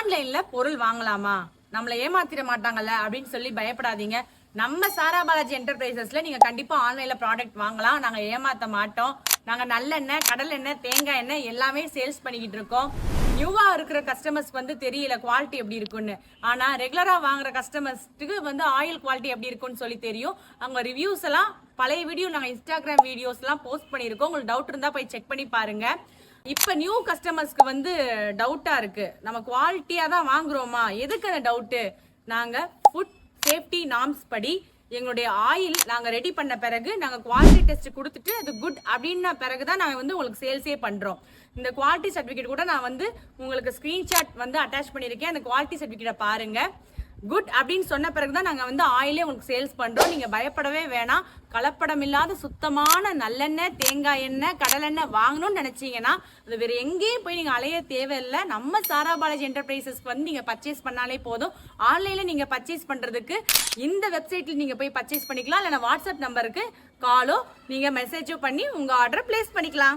ஆன்லைன்ல பொருள் வாங்கலாமா, நம்மள ஏமாத்திட மாட்டாங்கல்ல அப்படின்னு சொல்லி பயப்படாதீங்க. நம்ம சாரா பாலாஜி என்டர்பிரைசஸ்ல நீங்க கண்டிப்பா ஆன்லைன்ல ப்ராடக்ட் வாங்கலாம். நாங்க ஏமாத்த மாட்டோம். நாங்க நல்லெண்ணெய், கடல் எண்ணெய், தேங்காய் எண்ணெய் எல்லாமே சேல்ஸ் பண்ணிக்கிட்டு இருக்கோம். நியூவா இருக்கிற கஸ்டமர்ஸ்க்கு வந்து தெரியல குவாலிட்டி எப்படி இருக்குன்னு. ஆனா ரெகுலரா வாங்குற கஸ்டமர்ஸ்க்கு வந்து ஆயில் குவாலிட்டி எப்படி இருக்குன்னு சொல்லி தெரியும். அவங்க ரிவ்யூஸ் எல்லாம் பழைய வீடியோ நாங்க இன்ஸ்டாகிராம் வீடியோஸ் எல்லாம் போஸ்ட் பண்ணிருக்கோம். உங்களுக்கு டவுட் இருந்தா போய் செக் பண்ணி பாருங்க. இப்ப நியூ கஸ்டமர்ஸ்க்கு வந்து டவுட்டா இருக்கு, நம்ம குவாலிட்டியா தான் வாங்குறோமா, எதுக்கு அந்த டவுட்டு? நாங்க ஃபுட் சேஃப்டி நார்ம்ஸ் படி எங்களுடைய ஆயில் நாங்க ரெடி பண்ண பிறகு நாங்க குவாலிட்டி டெஸ்ட் கொடுத்துட்டு அது குட் அப்படின்ன பிறகுதான் நாங்க வந்து உங்களுக்கு சேல்ஸே பண்றோம். இந்த குவாலிட்டி சர்டிபிகேட் கூட நான் வந்து உங்களுக்கு ஸ்கிரீன்ஷாட் வந்து அட்டாச் பண்ணிருக்கேன். அந்த குவாலிட்டி சர்டிபிகேட்டை பாருங்க. குட் அப்படின்னு சொன்ன பிறகுதான் நாங்க வந்து ஆயிலே உங்களுக்கு சேல்ஸ் பண்றோம். நீங்க பயப்படவே வேணாம். கலப்படம் இல்லாத சுத்தமான நல்லெண்ணெய், தேங்காய் எண்ணெய், கடலெண்ணெய் வாங்கணும்னு நினைச்சீங்கன்னா அது வேற எங்கேயும் போய் நீங்க அலைய தேவையில்லை. நம்ம சாரா பாலாஜி என்டர்பிரைசஸ்க்கு வந்து நீங்க பர்ச்சேஸ் பண்ணாலே போதும். ஆன்லைன்ல நீங்க பர்ச்சேஸ் பண்றதுக்கு இந்த வெப்சைட்ல நீங்க போய் பர்ச்சேஸ் பண்ணிக்கலாம். இல்லைன்னா வாட்ஸ்அப் நம்பருக்கு காலோ நீங்க மெசேஜோ பண்ணி உங்க ஆர்டர் பிளேஸ் பண்ணிக்கலாம்.